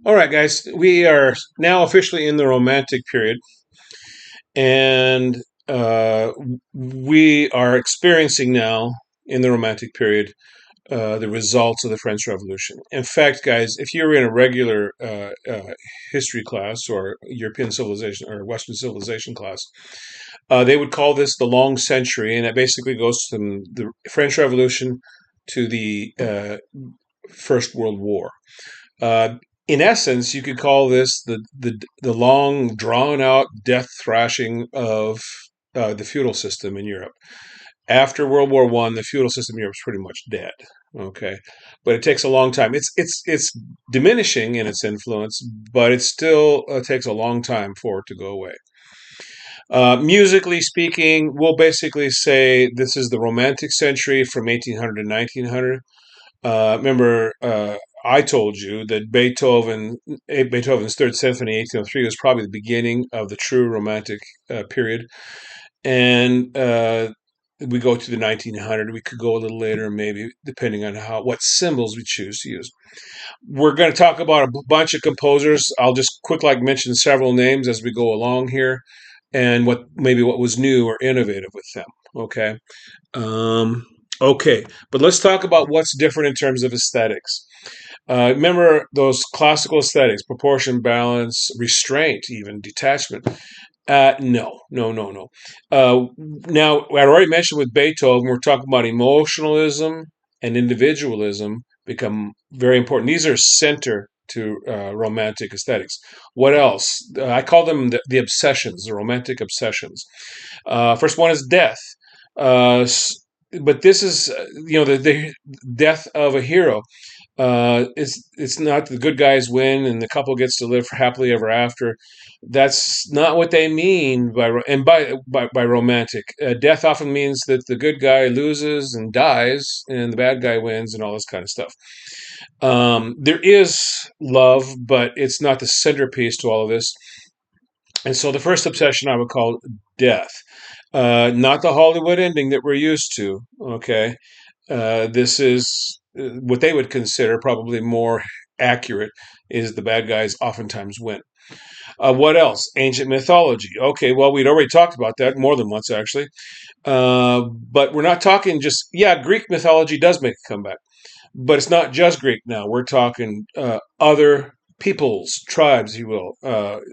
All right, guys, we are now officially in the Romantic period, and uh, we are experiencing now in the Romantic period the results of the French Revolution. In fact, guys, if you're in a regular history class or European civilization or Western civilization class, they would call this the Long Century, and it basically goes from the French Revolution to the First World War. Uh, in essence, you could call this the long, drawn out death thrashing of the feudal system in Europe. After World War One, the feudal system in Europe is pretty much dead. Okay, but it takes a long time. It's diminishing in its influence, but it still takes a long time for it to go away. Musically speaking, we'll basically say this is the Romantic century from 1800 to 1900. Remember, I told you that Beethoven's Third Symphony, 1803, was probably the beginning of the true Romantic period, and we go to the 1900. We could go a little later, maybe, depending on what symbols we choose to use. We're going to talk about a bunch of composers. I'll just mention several names as we go along here, and what was new or innovative with them. Okay. Um, okay, but let's talk about what's different in terms of aesthetics. Remember those classical aesthetics: proportion, balance, restraint, even detachment. No, no, no, no. Now, I already mentioned with Beethoven, we're talking about emotionalism and individualism become very important. These are center to romantic aesthetics. What else? I call them the obsessions, the romantic obsessions. First one is death. Uh, but this is, the death of a hero. It's not the good guys win and the couple gets to live happily ever after. That's not what they mean by romantic. Death often means that the good guy loses and dies, and the bad guy wins, and all this kind of stuff. There is love, but it's not the centerpiece to all of this. And so the first obsession I would call death. Not the Hollywood ending that we're used to. Okay, this is what they would consider probably more accurate. Is the bad guys oftentimes win? What else? Ancient mythology. Okay, well, we'd already talked about that more than once, actually. But we're not talking just, yeah, Greek mythology does make a comeback, but it's not just Greek now. We're talking other peoples, tribes, if you will.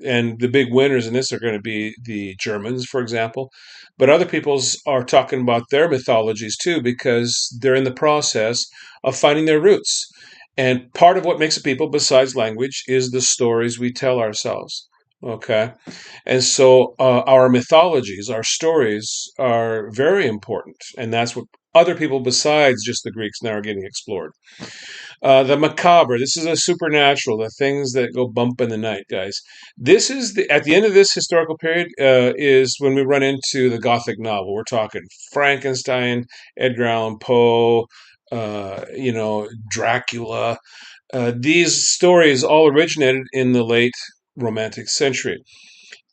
And the big winners in this are going to be the Germans, for example. But other peoples are talking about their mythologies too, because they're in the process of finding their roots. And part of what makes a people, besides language, is the stories we tell ourselves. Okay. And so our mythologies, our stories are very important. And that's what other people besides just the Greeks now are getting explored. The macabre. This is a supernatural. The things that go bump in the night, guys. This is at the end of this historical period is when we run into the Gothic novel. We're talking Frankenstein, Edgar Allan Poe, Dracula. These stories all originated in the late Romantic century.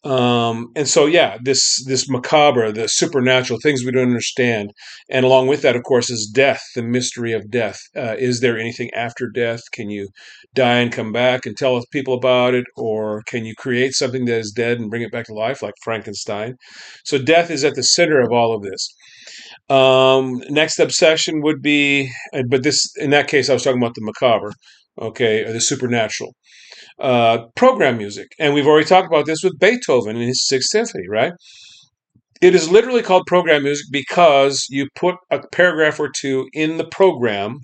And so, yeah, this macabre, the supernatural things we don't understand, and along with that, of course, is death, the mystery of death. Is there anything after death? Can you die and come back and tell people about it, or can you create something that is dead and bring it back to life, like Frankenstein? So, death is at the center of all of this. Next obsession would be, but this in that case, I was talking about the macabre, okay, or the supernatural. Program music. And we've already talked about this with Beethoven in his Sixth Symphony, right? It is literally called program music because you put a paragraph or two in the program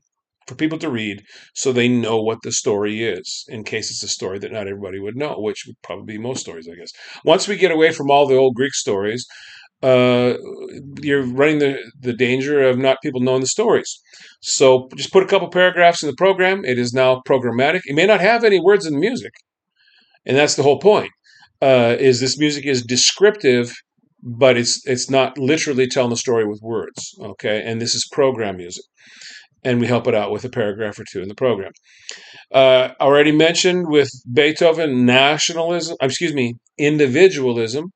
for people to read so they know what the story is, in case it's a story that not everybody would know, which would probably be most stories, I guess. Once we get away from all the old Greek stories, uh, you're running the danger of not people knowing the stories. So just put a couple paragraphs in the program. It is now programmatic. It may not have any words in the music, and that's the whole point. Is this music is descriptive, but it's not literally telling the story with words. Okay, and this is program music, and we help it out with a paragraph or two in the program. Already mentioned with Beethoven, nationalism. Excuse me, individualism.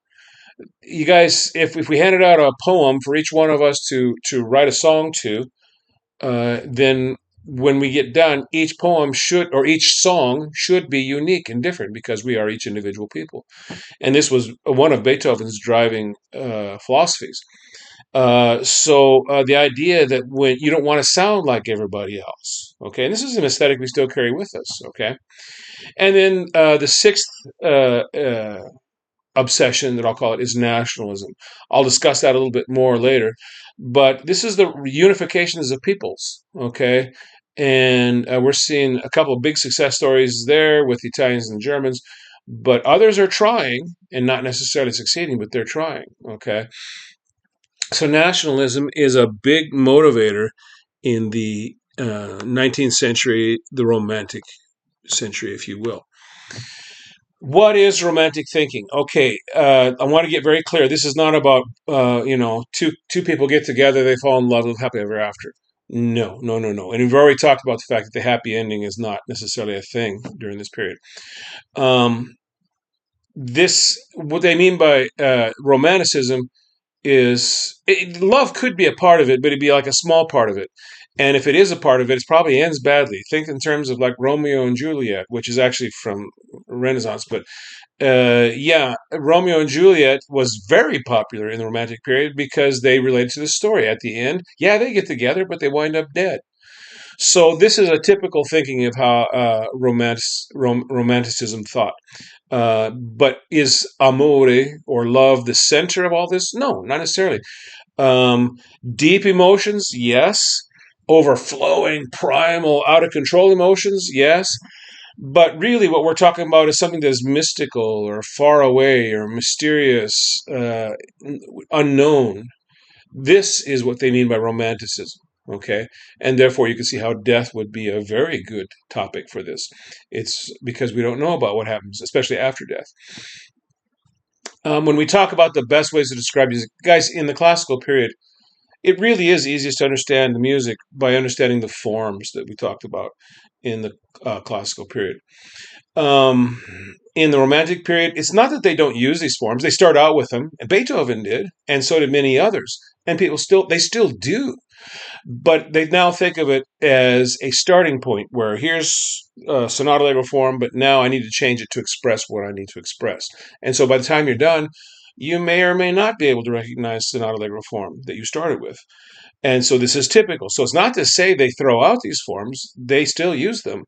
You guys, if we handed out a poem for each one of us to write a song to, then when we get done, each poem should, or each song should be unique and different because we are each individual people. And this was one of Beethoven's driving philosophies. So the idea that when you don't want to sound like everybody else, okay, and this is an aesthetic we still carry with us, okay. And then the sixth uh, uh, obsession that I'll call it is nationalism. I'll discuss that a little bit more later, but this is the unifications of peoples, okay. And we're seeing a couple of big success stories there with the Italians and Germans, but others are trying and not necessarily succeeding, but they're trying, okay. So nationalism is a big motivator in the 19th century, the Romantic century, if you will. What is romantic thinking? Okay, I want to get very clear. This is not about two people get together, they fall in love, live happily ever after. No, no, no, no. And we've already talked about the fact that the happy ending is not necessarily a thing during this period. Um, this what they mean by romanticism is love could be a part of it, but it'd be like a small part of it. And if it is a part of it, it probably ends badly. Think in terms of like Romeo and Juliet, which is actually from Renaissance. But yeah, Romeo and Juliet was very popular in the Romantic period because they related to the story. At the end, yeah, they get together, but they wind up dead. So this is a typical thinking of how romanticism thought. But is amore or love the center of all this? No, not necessarily. Um, Deep emotions, yes. Overflowing, primal, out of control emotions, yes. But really, what we're talking about is something that is mystical or far away or mysterious, unknown. This is what they mean by romanticism. Okay. And therefore, you can see how death would be a very good topic for this. It's because we don't know about what happens, especially after death. When we talk about the best ways to describe music, guys, in the classical period, it really is easiest to understand the music by understanding the forms that we talked about in the classical period. Um, in the Romantic period, it's not that they don't use these forms; they start out with them, and Beethoven did, and so did many others, and they still do. But they now think of it as a starting point where here's sonata allegro form, but now I need to change it to express what I need to express. And so by the time you're done, you may or may not be able to recognize sonata allegro form that you started with. And so this is typical. So it's not to say they throw out these forms, they still use them,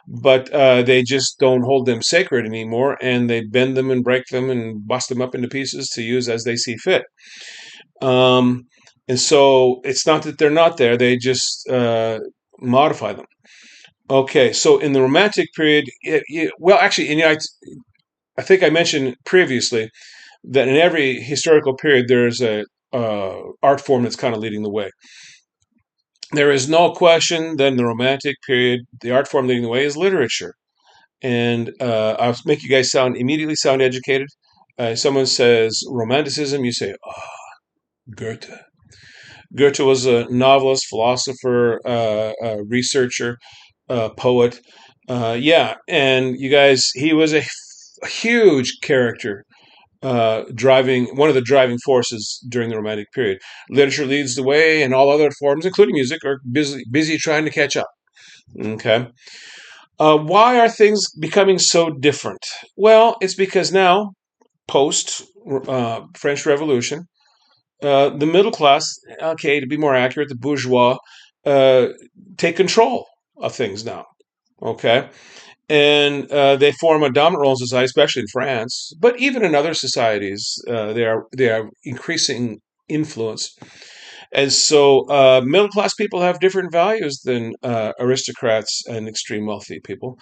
but they just don't hold them sacred anymore, and they bend them and break them and bust them up into pieces to use as they see fit. Um, and so it's not that they're not there, they just modify them. Okay, so in the Romantic period, well, actually, I think I mentioned previously that in every historical period there's a art form that's kind of leading the way. There is no question that in the Romantic period, the art form leading the way is literature. And I'll make you guys immediately sound educated. Someone says Romanticism, you say, oh, Goethe. Goethe was a novelist, philosopher, researcher, poet. Yeah, and you guys, he was a huge character, driving one of the driving forces during the Romantic period. Literature leads the way, and all other forms, including music, are busy trying to catch up. Okay. Why are things becoming so different? Well, it's because now, post French Revolution, the middle class, okay, to be more accurate, the bourgeois, uh, take control of things now. Okay. And they form a dominant role in society, especially in France, but even in other societies, they are increasing influence. And so, middle class people have different values than aristocrats and extreme wealthy people.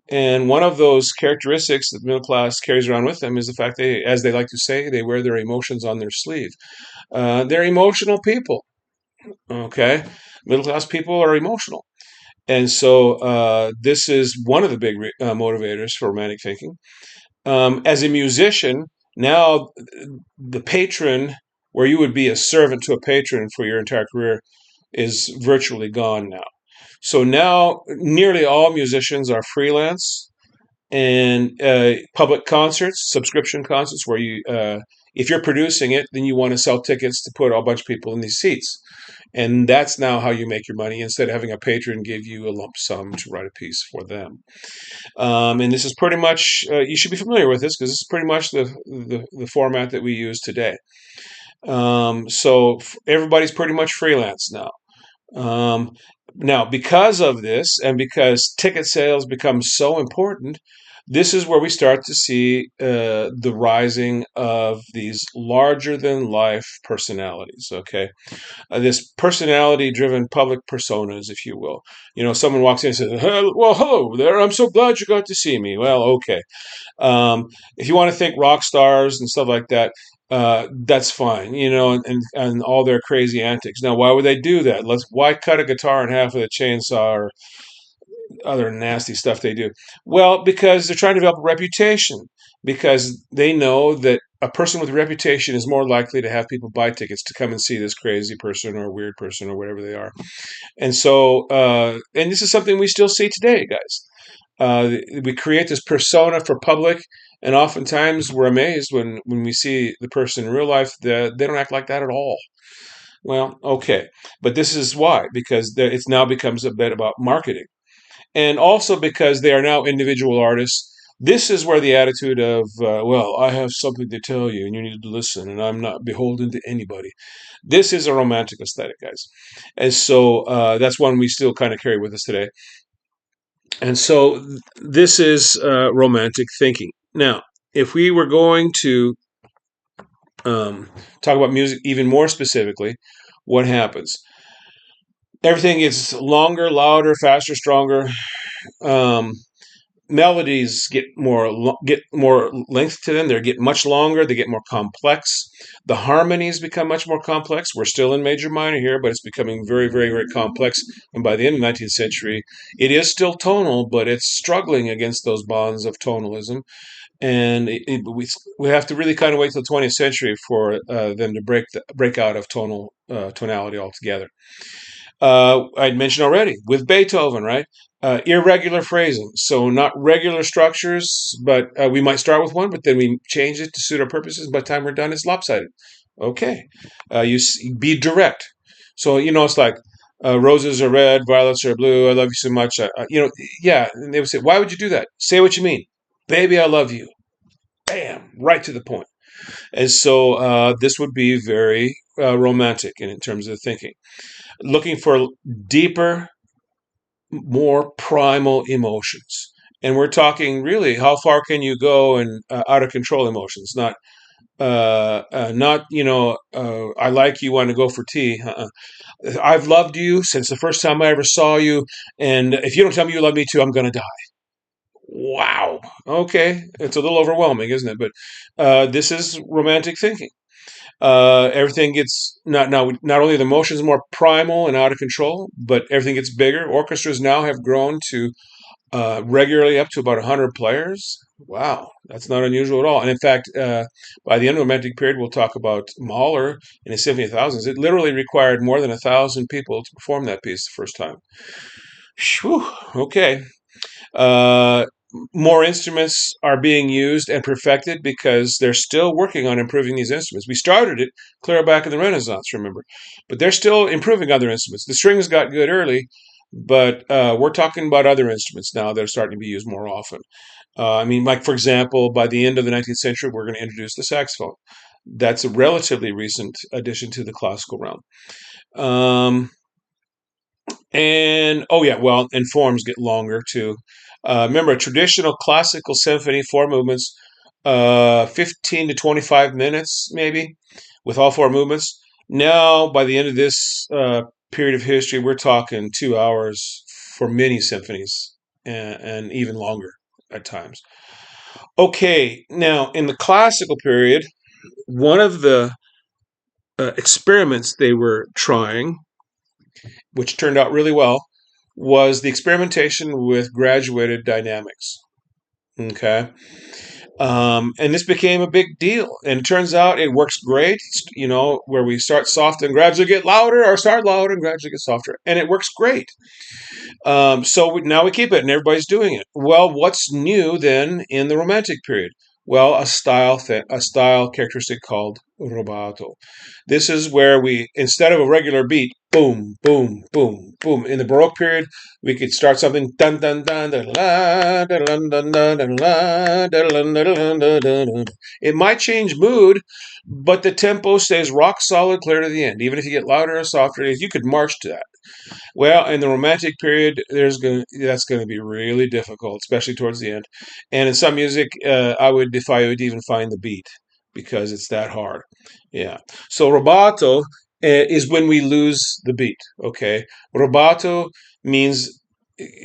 And one of those characteristics that the middle class carries around with them is the fact they, as they like to say, they wear their emotions on their sleeve. They're emotional people. Okay, middle class people are emotional, and so this is one of the big motivators for romantic thinking. As a musician, now the patron, where you would be a servant to a patron for your entire career, is virtually gone now. So now nearly all musicians are freelance, and public concerts, subscription concerts, where if you're producing it, then you want to sell tickets to put a bunch of people in these seats. And that's now how you make your money, instead of having a patron give you a lump sum to write a piece for them. And this is pretty much, you should be familiar with this because this is pretty much the format that we use today. So everybody's pretty much freelance now. Um, Now, because of this, and because ticket sales become so important, this is where we start to see the rising of these larger than life personalities. Okay, this personality driven public personas, if you will. Someone walks in and says, "Well, hello there. I'm so glad you got to see me." Well, okay. If you want to think rock stars and stuff like that, that's fine, and all their crazy antics. Now, why would they do that? Why cut a guitar in half with a chainsaw or other nasty stuff they do? Well, because they're trying to develop a reputation, because they know that a person with a reputation is more likely to have people buy tickets to come and see this crazy person or weird person or whatever they are. And so, and this is something we still see today, guys. We create this persona for public, and oftentimes we're amazed when we see the person in real life that they don't act like that at all. Well, okay, but this is why, because it's now becomes a bit about marketing, and also because they are now individual artists. This is where the attitude of, well, I have something to tell you and you need to listen, and I'm not beholden to anybody. This is a romantic aesthetic, guys. And so that's one we still kind of carry with us today. And so this is romantic thinking. Now, if we were going to talk about music even more specifically, what happens? Everything gets longer, louder, faster, stronger. Um, Melodies get more length to them. They get much longer. They get more complex. The harmonies become much more complex. We're still in major minor here, but it's becoming very, very, very complex. And by the end of the 19th century, it is still tonal, but it's struggling against those bonds of tonalism. And we have to really kind of wait till the 20th century for them to break out of tonality altogether. I'd mentioned already with Beethoven, right? Irregular phrasing. So not regular structures, but we might start with one, but then we change it to suit our purposes. By the time we're done, it's lopsided. Okay. Be direct. So, it's like roses are red, violets are blue. I love you so much. Yeah. And they would say, why would you do that? Say what you mean. Baby, I love you. Bam. Right to the point. And so this would be very romantic in terms of thinking, looking for deeper, more primal emotions. And we're talking really, how far can you go and out of control emotions? Not I like you, want to go for tea. I've loved you since the first time I ever saw you, and if you don't tell me you love me too, I'm gonna die. Wow. Okay, it's a little overwhelming, isn't it? But this is romantic thinking. Everything gets not only the emotions more primal and out of control, but everything gets bigger. Orchestras now have grown to regularly up to about 100 players. Wow, that's not unusual at all. And in fact, by the end of the Romantic period, we'll talk about Mahler in his Symphony of Thousands. It literally required more than 1,000 people to perform that piece the first time. Whew, okay. Uh, More instruments are being used and perfected because they're still working on improving these instruments. We started it clear back in the Renaissance, remember, but they're still improving other instruments. The strings got good early, but we're talking about other instruments now that are starting to be used more often. Like for example, by the end of the 19th century, we're going to introduce the saxophone. That's a relatively recent addition to the classical realm. Um, and oh yeah, well, and forms get longer too. Remember, a traditional classical symphony, four movements, 15 to 25 minutes maybe, with all four movements. Now, by the end of this period of history, we're talking 2 hours for many symphonies, and even longer at times. Okay, now in the classical period, one of the experiments they were trying, which turned out really well, was the experimentation with graduated dynamics. Okay. And this became a big deal. And it turns out it works great, where we start soft and gradually get louder, or start loud and gradually get softer. And it works great. Now we keep it, and everybody's doing it. Well, what's new then in the Romantic period? Well, a style characteristic called rubato. This is where we, instead of a regular beat, boom, boom, boom, boom. In the Baroque period, we could start something dun dun dun dun dun dun dun dun dun dun dun dun dun dun. It might change mood, but the tempo stays rock solid, clear to the end. Even if you get louder or softer, you could march to that. Well, in the Romantic period, that's going to be really difficult, especially towards the end. And in some music, I would defy you to even find the beat because it's that hard. Yeah. So rubato is when we lose the beat. Okay. Rubato means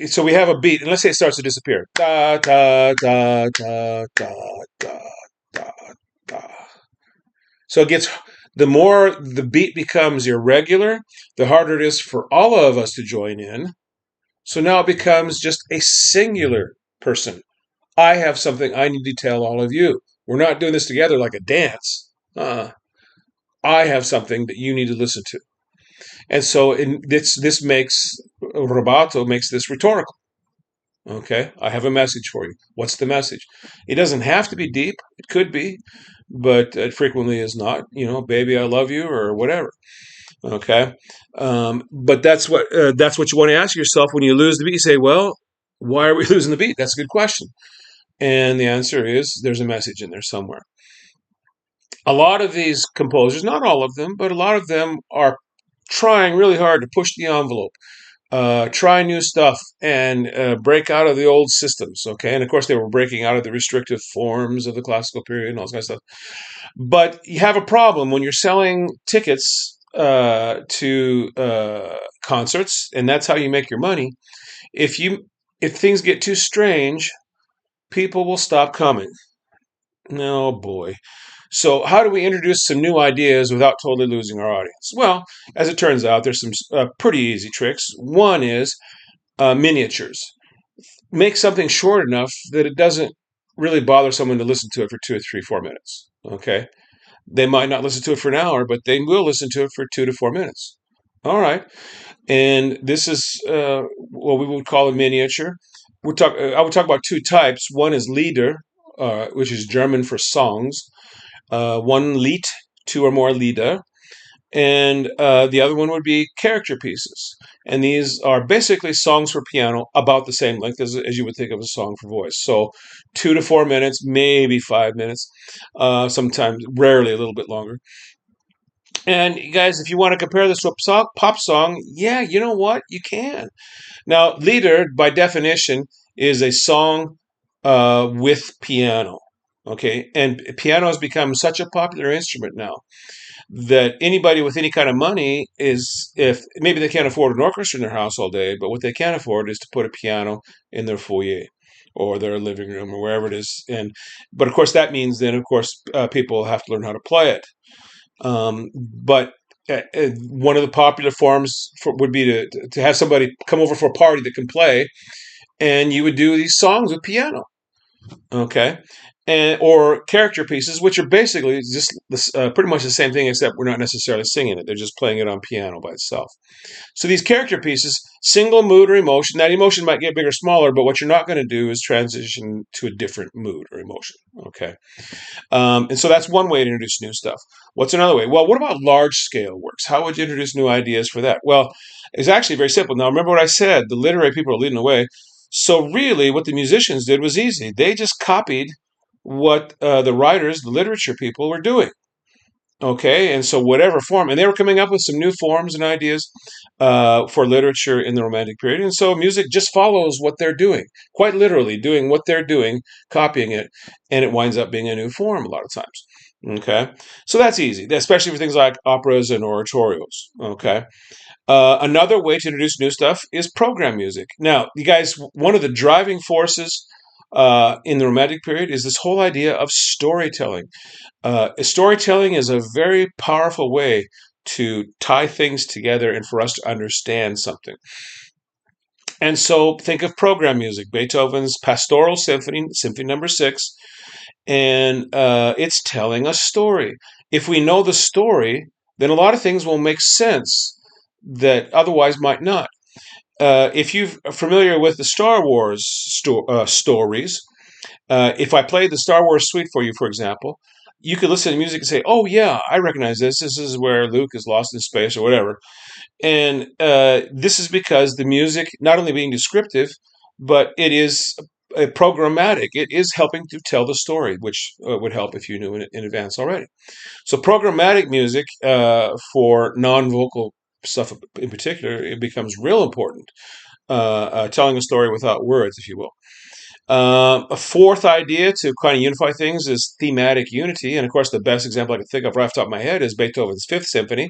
so we have a beat, and let's say it starts to disappear. Da da da da da da da da. So it gets the more the beat becomes irregular, the harder it is for all of us to join in. So now it becomes just a singular person. I have something I need to tell all of you. We're not doing this together like a dance. I have something that you need to listen to. And so this makes Rubato makes this rhetorical. Okay, I have a message for you. What's the message? It doesn't have to be deep. It could be, but it frequently is not. Baby, I love you, or whatever. Okay, but that's what you want to ask yourself when you lose the beat. You say, well, why are we losing the beat? That's a good question, and the answer is there's a message in there somewhere. A lot of these composers, not all of them, but a lot of them are trying really hard to push the envelope, try new stuff, and break out of the old systems. Okay, and of course they were breaking out of the restrictive forms of the classical period and all this kind of stuff. But you have a problem when you're selling tickets to concerts, and that's how you make your money. If things get too strange, people will stop coming. Oh boy. So how do we introduce some new ideas without totally losing our audience? Well, as it turns out, there's some pretty easy tricks. One is miniatures. Make something short enough that it doesn't really bother someone to listen to it for 2 or 3, 4 minutes. Okay. They might not listen to it for an hour, but they will listen to it for 2 to 4 minutes. All right. And this is what we would call a miniature. I would talk about two types. One is Lieder, which is German for songs. One Lied, two or more Lieder, and the other one would be character pieces. And these are basically songs for piano about the same length as you would think of a song for voice. So 2 to 4 minutes, maybe 5 minutes, sometimes, rarely a little bit longer. And you guys, if you want to compare this to a pop song, yeah, you know what? You can. Now, Lieder, by definition, is a song with piano. Okay, and piano has become such a popular instrument now that anybody with any kind of money is, if maybe they can't afford an orchestra in their house all day, but what they can afford is to put a piano in their foyer or their living room or wherever it is. But of course, that means then, of course, people have to learn how to play it. But one of the popular forms would be to have somebody come over for a party that can play, and you would do these songs with piano. Okay, or character pieces, which are basically just pretty much the same thing, except we're not necessarily singing it; they're just playing it on piano by itself. So these character pieces, single mood or emotion. That emotion might get bigger, or smaller, but what you're not going to do is transition to a different mood or emotion. Okay, and so that's one way to introduce new stuff. What's another way? Well, what about large scale works? How would you introduce new ideas for that? Well, it's actually very simple. Now, remember what I said: the literary people are leading the way. So really, what the musicians did was easy. They just copied what the writers, the literature people, were doing. Okay, and so whatever form, and they were coming up with some new forms and ideas for literature in the Romantic period, and so music just follows what they're doing, quite literally doing what they're doing, copying it, and it winds up being a new form a lot of times. Okay, so that's easy, especially for things like operas and oratorios. Okay, another way to introduce new stuff is program music. Now, you guys, one of the driving forces in the Romantic period is this whole idea of storytelling. Storytelling is a very powerful way to tie things together and for us to understand something. And so think of program music, Beethoven's Pastoral Symphony, Symphony Number 6, and it's telling a story. If we know the story, then a lot of things will make sense that otherwise might not. If you're familiar with the Star Wars stories, if I played the Star Wars suite for you, for example, you could listen to music and say, "Oh yeah, I recognize this. This is where Luke is lost in space or whatever." And this is because the music not only being descriptive, but it is programmatic. It is helping to tell the story, which would help if you knew in advance already. So programmatic music for non-vocal stuff in particular, it becomes real important. Telling a story without words, if you will. A fourth idea to kind of unify things is thematic unity, and of course, the best example I can think of right off the top of my head is Beethoven's Fifth Symphony.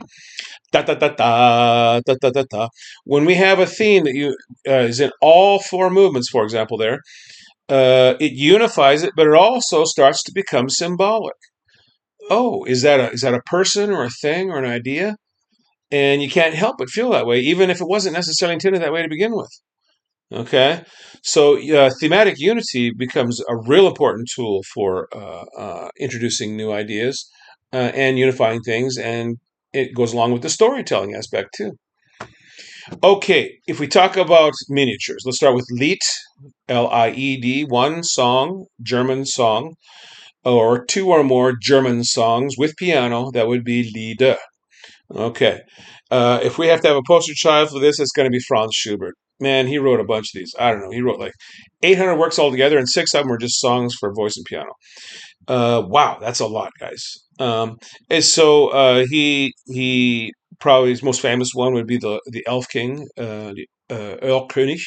Da da da da da da da da. When we have a theme that is in all four movements, for example, it unifies it, but it also starts to become symbolic. Oh, is that a person or a thing or an idea? And you can't help but feel that way, even if it wasn't necessarily intended that way to begin with. Okay, so thematic unity becomes a real important tool for introducing new ideas and unifying things, and it goes along with the storytelling aspect too. Okay, if we talk about miniatures, let's start with Lied, Lied, one song, German song, or two or more German songs with piano, that would be Lieder. Okay. If we have to have a poster child for this, it's going to be Franz Schubert. Man, he wrote a bunch of these. I don't know. He wrote like 800 works altogether, and six of them were just songs for voice and piano. Wow, that's a lot, guys. And so he probably his most famous one would be the Elf King, Erlkönig,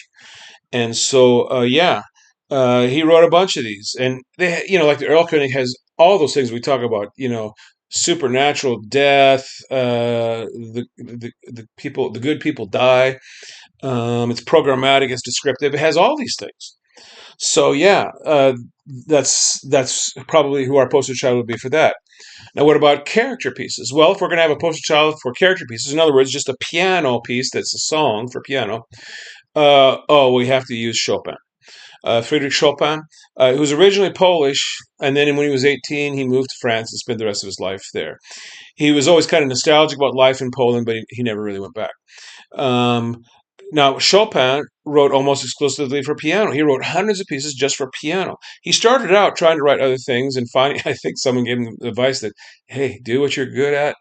and so yeah, he wrote a bunch of these, and they like the Erlkönig has all those things we talk about, supernatural death, the people, the good people die. It's programmatic, it's descriptive, it has all these things. So yeah, that's probably who our poster child would be for that. Now, what about character pieces? Well, if we're going to have a poster child for character pieces, in other words, just a piano piece that's a song for piano, we have to use Chopin. Friedrich Chopin, who was originally Polish, and then when he was 18, he moved to France and spent the rest of his life there. He was always kind of nostalgic about life in Poland, but he never really went back. Um, Now, Chopin wrote almost exclusively for piano. He wrote hundreds of pieces just for piano. He started out trying to write other things, and finally, I think someone gave him advice that, hey, do what you're good at,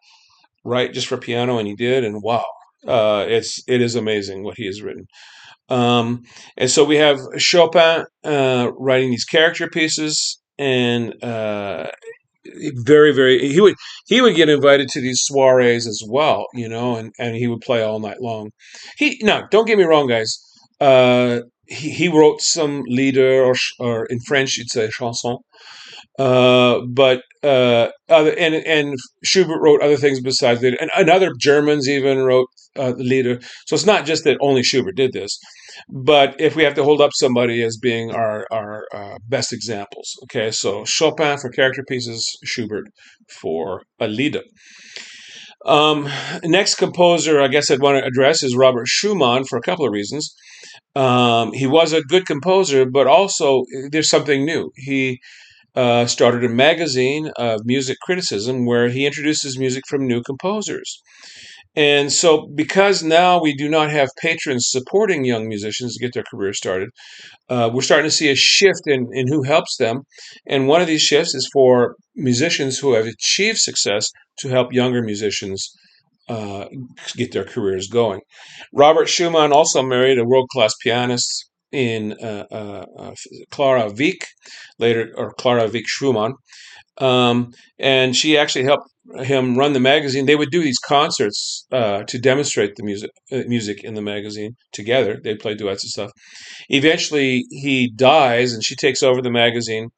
write just for piano, and he did, and wow, it is amazing what he has written. Um, and so we have Chopin writing these character pieces, and very, very he would get invited to these soirees as well, and he would play all night long. Now, don't get me wrong, guys. He wrote some lieder, or in French you'd say chanson, but and Schubert wrote other things besides lieder, and other Germans even wrote the lieder. So it's not just that only Schubert did this. But if we have to hold up somebody as being our best examples, okay, so Chopin for character pieces, Schubert for a lieder. Um, Next composer I guess I'd want to address is Robert Schumann for a couple of reasons. He was a good composer, but also there's something new. He started a magazine of music criticism where he introduces music from new composers. And so, because now we do not have patrons supporting young musicians to get their career started, we're starting to see a shift in who helps them. And one of these shifts is for musicians who have achieved success to help younger musicians uh, get their careers going. Robert Schumann also married a world class pianist in Clara Wieck, later, or Clara Wieck Schumann. And she actually helped him run the magazine. They would do these concerts to demonstrate the music in the magazine together. They'd play duets and stuff. Eventually, he dies, and she takes over the magazine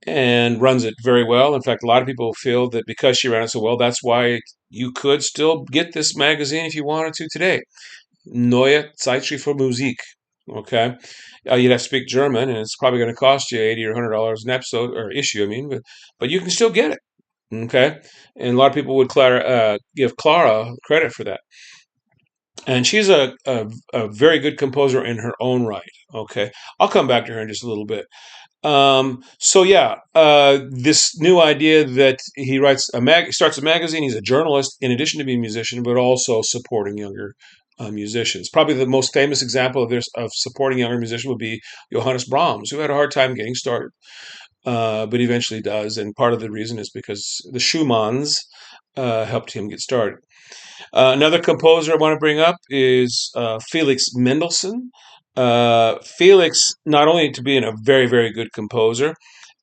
and runs it very well. In fact, a lot of people feel that because she ran it so well, that's why you could still get this magazine if you wanted to today. Neue Zeitschrift für Musik. Okay, you'd have to speak German, and it's probably going to cost you $80 or $100 an episode or issue. I mean, but you can still get it. Okay, and a lot of people would give Clara credit for that, and she's a very good composer in her own right. Okay, I'll come back to her in just a little bit. So yeah, this new idea that he starts a magazine. He's a journalist in addition to being a musician, but also supporting younger musicians. Probably the most famous example of supporting younger musicians would be Johannes Brahms, who had a hard time getting started. but eventually does. And part of the reason is because the Schumanns helped him get started. Another composer I want to bring up is Felix Mendelssohn. Felix, not only to being a very, very good composer,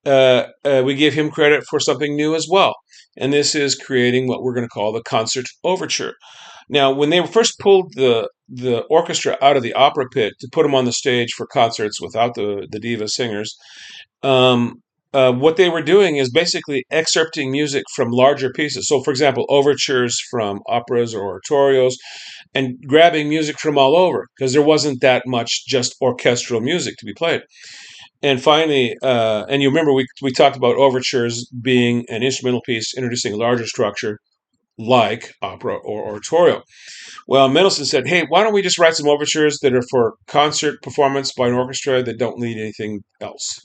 we give him credit for something new as well. And this is creating what we're going to call the concert overture. Now, when they first pulled the orchestra out of the opera pit to put them on the stage for concerts without the diva singers, um, what they were doing is basically excerpting music from larger pieces. So, for example, overtures from operas or oratorios, and grabbing music from all over because there wasn't that much just orchestral music to be played. And finally, and you remember we talked about overtures being an instrumental piece introducing a larger structure like opera or oratorio. Well, Mendelssohn said, "Hey, why don't we just write some overtures that are for concert performance by an orchestra that don't need anything else?"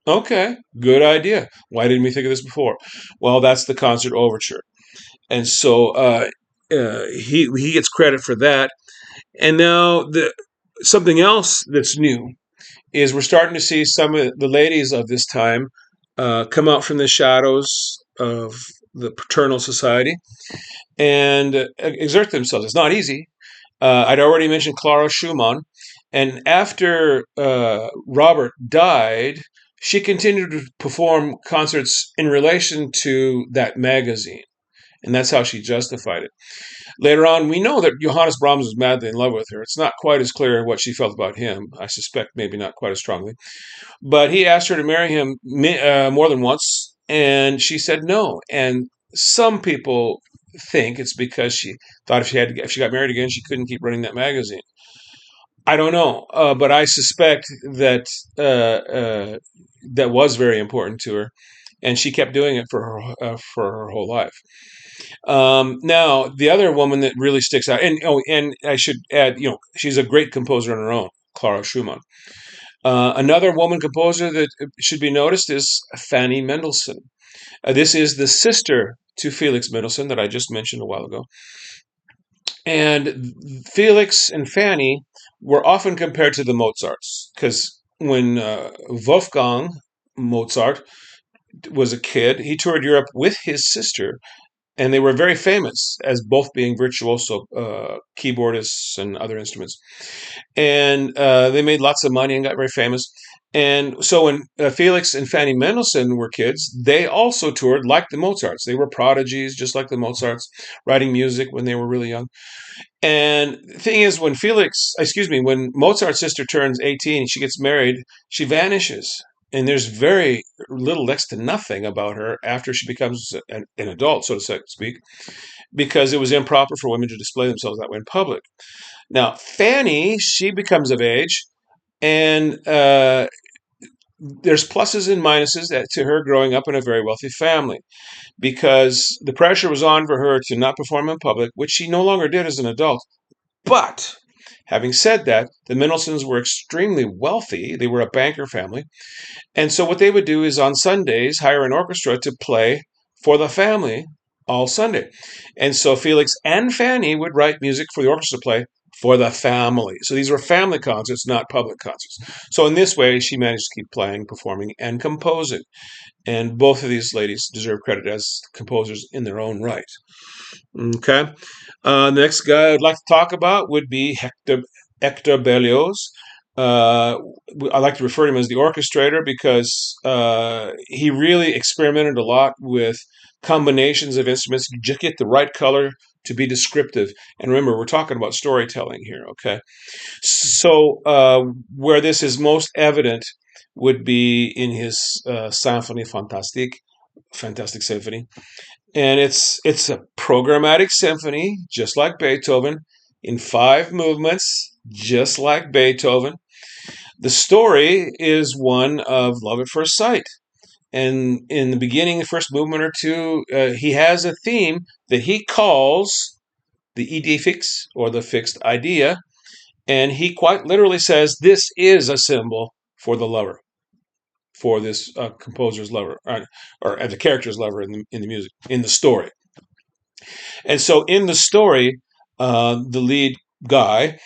Okay, good idea. Why didn't we think of this before? Well, that's the concert overture, and so he gets credit for that. And now the something else that's new is we're starting to see some of the ladies of this time come out from the shadows of the paternal society and exert themselves. It's not easy. I'd already mentioned Clara Schumann, and after Robert died, she continued to perform concerts in relation to that magazine, and that's how she justified it. Later on, we know that Johannes Brahms was madly in love with her. It's not quite as clear what she felt about him. I suspect maybe not quite as strongly. But he asked her to marry him more than once, and she said no. And some people think it's because she thought if she got married again, she couldn't keep running that magazine. I don't know, but I suspect that that was very important to her, and she kept doing it for her whole life. Now, the other woman that really sticks out, and I should add, she's a great composer on her own, Clara Schumann. Another woman composer that should be noticed is Fanny Mendelssohn. This is the sister to Felix Mendelssohn that I just mentioned a while ago. And Felix and Fanny were often compared to the Mozarts because when Wolfgang Mozart was a kid, he toured Europe with his sister, and they were very famous as both being virtuoso keyboardists and other instruments. And they made lots of money and got very famous. And so when Felix and Fanny Mendelssohn were kids, they also toured like the Mozarts. They were prodigies, just like the Mozarts, writing music when they were really young. And the thing is, when Mozart's sister turns 18, she gets married, she vanishes. And there's very little, next to nothing about her after she becomes an adult, so to speak, because it was improper for women to display themselves that way in public. Now, Fanny, she becomes of age, and there's pluses and minuses to her growing up in a very wealthy family because the pressure was on for her to not perform in public, which she no longer did as an adult. But having said that, the Mendelssohns were extremely wealthy. They were a banker family. And so what they would do is on Sundays hire an orchestra to play for the family all Sunday. And so Felix and Fanny would write music for the orchestra to play for the family. So these were family concerts, not public concerts. So in this way, she managed to keep playing, performing, and composing. And both of these ladies deserve credit as composers in their own right. Okay. The next guy I'd like to talk about would be Hector Berlioz. I like to refer to him as the orchestrator because he really experimented a lot with combinations of instruments to just get the right color to be descriptive. And remember, we're talking about storytelling here, okay? So, where this is most evident would be in his Symphonie Fantastique, Fantastic Symphony. And it's a programmatic symphony, just like Beethoven, in 5 movements, just like Beethoven. The story is one of love at first sight. And in the beginning, the first movement or two, he has a theme that he calls the idée fixe, or the fixed idea. And he quite literally says this is a symbol for the lover, for this composer's lover, or the character's lover in the music, in the story. And so in the story, the lead guy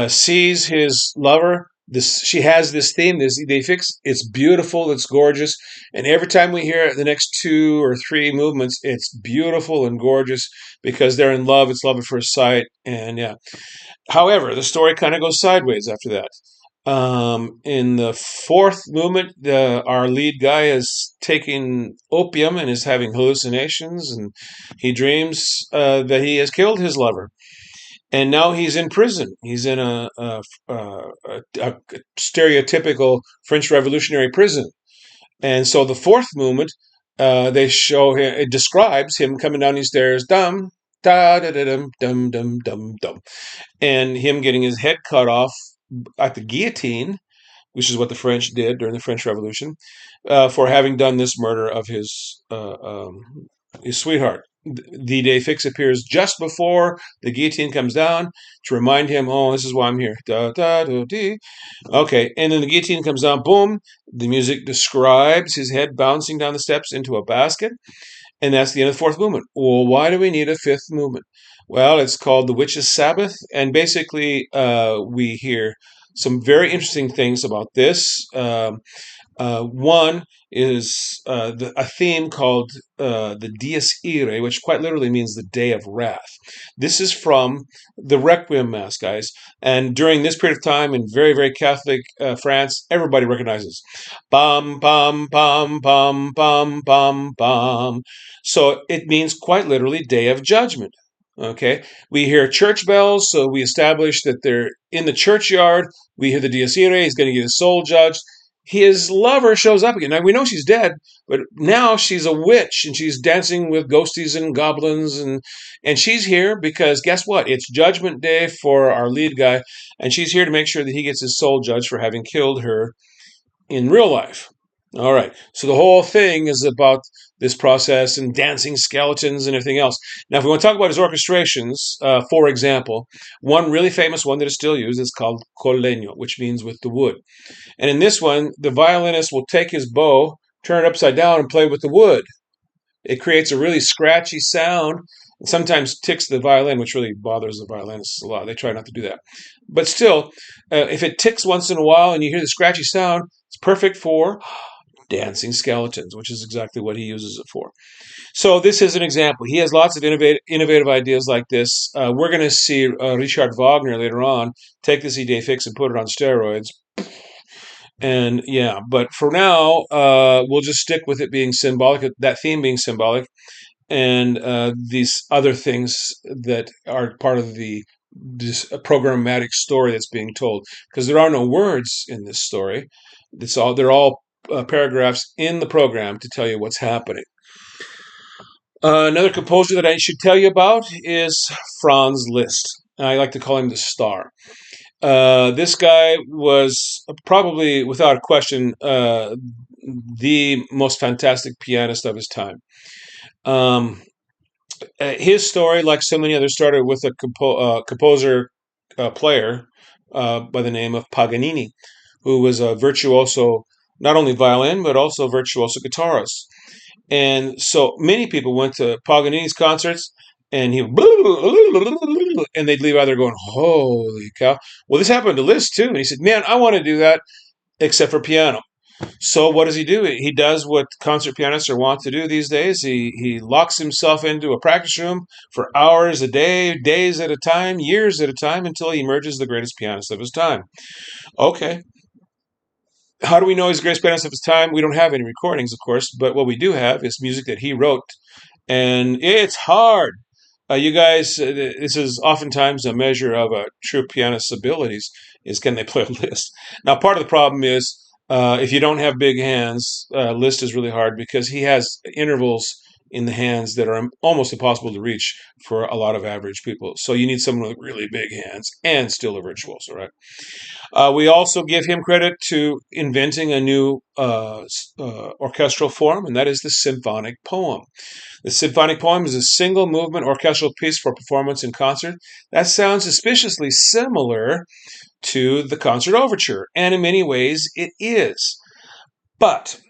sees his lover she has this theme, this idée fixe. It's beautiful, it's gorgeous, and every time we hear the next two or three movements, it's beautiful and gorgeous because they're in love. It's love at first sight, and yeah. However, the story kind of goes sideways after that. In the fourth movement, our lead guy is taking opium and is having hallucinations, and he dreams that he has killed his lover, and now he's in prison. He's in a stereotypical French Revolutionary prison, and so the fourth movement, they show him. It describes him coming down these stairs, dum da da da dum dum dum dum dum, and him getting his head cut off at the guillotine, which is what the French did during the French Revolution, for having done this murder of his sweetheart. The idée fixe appears just before the guillotine comes down to remind him, oh, this is why I'm here. Da, da, da, dee. Okay, and then the guillotine comes down, boom. The music describes his head bouncing down the steps into a basket, and that's the end of the fourth movement. Well, why do we need a fifth movement? Well, it's called The Witch's Sabbath, and basically we hear some very interesting things about this. One is a theme called the Dies Irae, which quite literally means the Day of Wrath. This is from the Requiem Mass, guys. And during this period of time in very, very Catholic France, everybody recognizes bum, bum, bum, bum, bum, bum, bum. So it means quite literally Day of Judgment. Okay, we hear church bells, so we establish that they're in the churchyard. We hear the Dies Irae, he's going to get his soul judged. His lover shows up again. Now, we know she's dead, but now she's a witch, and she's dancing with ghosties and goblins, and she's here because guess what? It's Judgment Day for our lead guy, and she's here to make sure that he gets his soul judged for having killed her in real life. All right. So the whole thing is about this process and dancing skeletons and everything else. Now, if we want to talk about his orchestrations, for example, one really famous one that is still used is called col legno, which means with the wood. And in this one, the violinist will take his bow, turn it upside down, and play with the wood. It creates a really scratchy sound and sometimes ticks the violin, which really bothers the violinists a lot. They try not to do that. But still, if it ticks once in a while and you hear the scratchy sound, it's perfect for dancing skeletons, which is exactly what he uses it for. So this is an example. He has lots of innovative ideas like this. We're going to see Richard Wagner later on take this idée fixe and put it on steroids. And yeah, but for now, we'll just stick with it being symbolic, that theme being symbolic, and these other things that are part of this programmatic story that's being told. Because there are no words in this story. They're all paragraphs in the program to tell you what's happening. Another composer that I should tell you about is Franz Liszt. I like to call him the star. This guy was probably, without question, the most fantastic pianist of his time. His story, like so many others, started with a composer player by the name of Paganini, who was a virtuoso, not only violin, but also virtuoso guitarist. And so many people went to Paganini's concerts, and and they'd leave out there going, "Holy cow!" Well, this happened to Liszt too, and he said, "Man, I want to do that, except for piano." So what does he do? He does what concert pianists are wont to do these days. He locks himself into a practice room for hours a day, days at a time, years at a time, until he emerges the greatest pianist of his time. Okay, how do we know he's the greatest pianist of his time? We don't have any recordings, of course, but what we do have is music that he wrote, and it's hard. You guys, this is oftentimes a measure of a true pianist's abilities, is can they play a Liszt. Now, part of the problem is if you don't have big hands, Liszt is really hard because he has intervals in the hands that are almost impossible to reach for a lot of average people. So you need someone with really big hands and still a virtuoso, right? We also give him credit to inventing a new orchestral form, and that is the symphonic poem. The symphonic poem is a single movement orchestral piece for performance in concert. That sounds suspiciously similar to the concert overture, and in many ways it is. But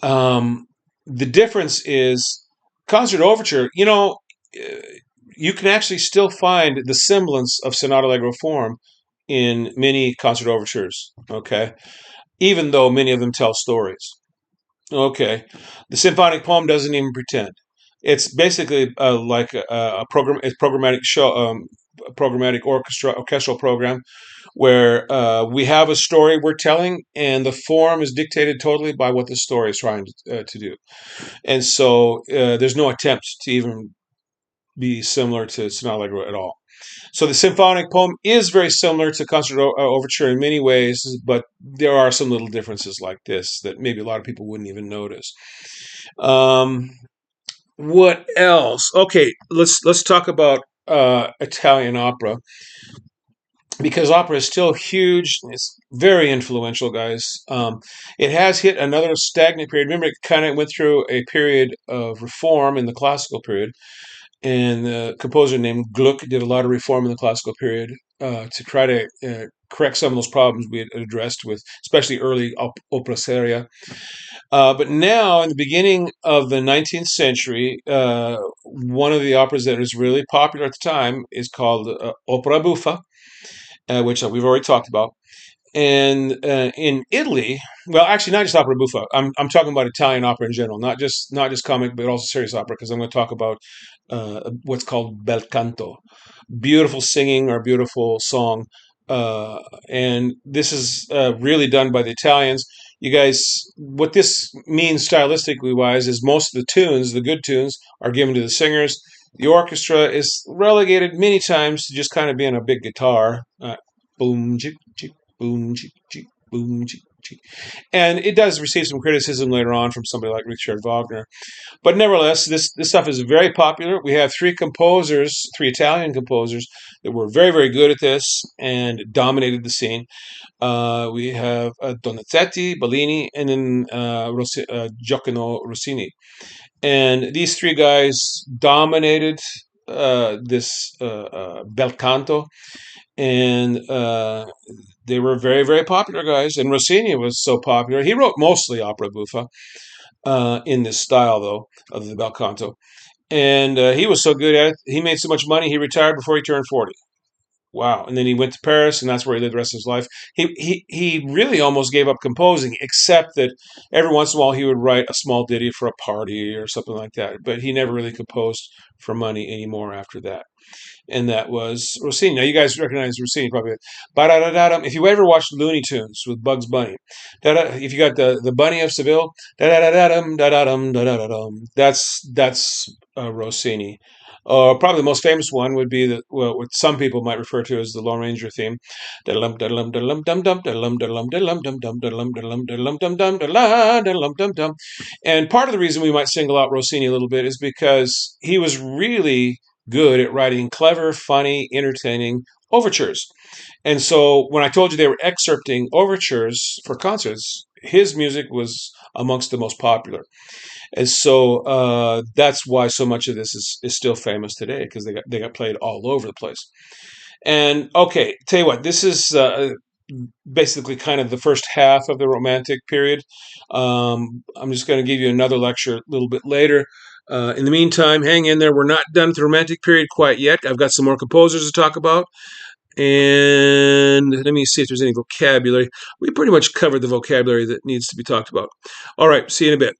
the difference is concert overture, you can actually still find the semblance of sonata allegro form in many concert overtures. Okay, even though many of them tell stories. Okay, the symphonic poem doesn't even pretend. It's basically like a program. It's programmatic show, a programmatic orchestral program where we have a story we're telling, and the form is dictated totally by what the story is trying to do. And so there's no attempt to even be similar to Sonata Allegro at all. So the symphonic poem is very similar to concert overture in many ways, but there are some little differences like this that maybe a lot of people wouldn't even notice. Um, what else? Okay, let's talk about Italian opera, because opera is still huge. It's very influential, guys. It has hit another stagnant period. Remember, it kind of went through a period of reform in the classical period, and the composer named Gluck did a lot of reform in the classical period to try to correct some of those problems we had addressed with, especially early opera seria. But now, in the beginning of the 19th century, one of the operas that was really popular at the time is called Opera Buffa, which we've already talked about. And in Italy, well, actually, not just opera buffa. I'm talking about Italian opera in general, not just comic, but also serious opera, because I'm going to talk about what's called bel canto, beautiful singing or beautiful song. Uh, and this is really done by the Italians. You guys, what this means stylistically wise is most of the tunes, the good tunes, are given to the singers. The orchestra is relegated many times to just kind of being a big guitar, boom, chick, chick, boom, chick, chick, boom, chick, chick. And it does receive some criticism later on from somebody like Richard Wagner. But nevertheless, this stuff is very popular. We have three Italian composers that were very, very good at this and dominated the scene. We have Donizetti, Bellini, and then Gioacchino Rossini. And these three guys dominated this bel canto, and they were very, very popular guys. And Rossini was so popular. He wrote mostly opera buffa in this style, though, of the bel canto. And he was so good at it, he made so much money, he retired before he turned 40. Wow. And then he went to Paris, and that's where he lived the rest of his life. He really almost gave up composing, except that every once in a while he would write a small ditty for a party or something like that. But he never really composed for money anymore after that, and that was Rossini. Now you guys recognize Rossini probably. Ba-da-da-da-dum. If you ever watched Looney Tunes with Bugs Bunny, if you got the Bunny of Seville, da-da-da-da-dum, da-da-dum, da-da-da-dum. That's Rossini. Probably the most famous one would be what some people might refer to as the Lone Ranger theme. Da-da-lum, da-da-lum, da-da-lum, dum-dum, da-da-lum, da-da-lum, da-da-lum, dum-dum, da-da-lum, da-da-lum, da-da-lum, dum-dum, da-da-la, da-da-lum, dum-dum. And part of the reason we might single out Rossini a little bit is because he was really good at writing clever, funny, entertaining overtures. And so when I told you they were excerpting overtures for concerts, his music was amongst the most popular. And so that's why so much of this is still famous today, because they got played all over the place. And okay, tell you what, this is basically kind of the first half of the Romantic period. I'm just going to give you another lecture a little bit later. In the meantime, hang in there. We're not done with the Romantic period quite yet. I've got some more composers to talk about. And let me see if there's any vocabulary. We pretty much covered the vocabulary that needs to be talked about. All right, see you in a bit.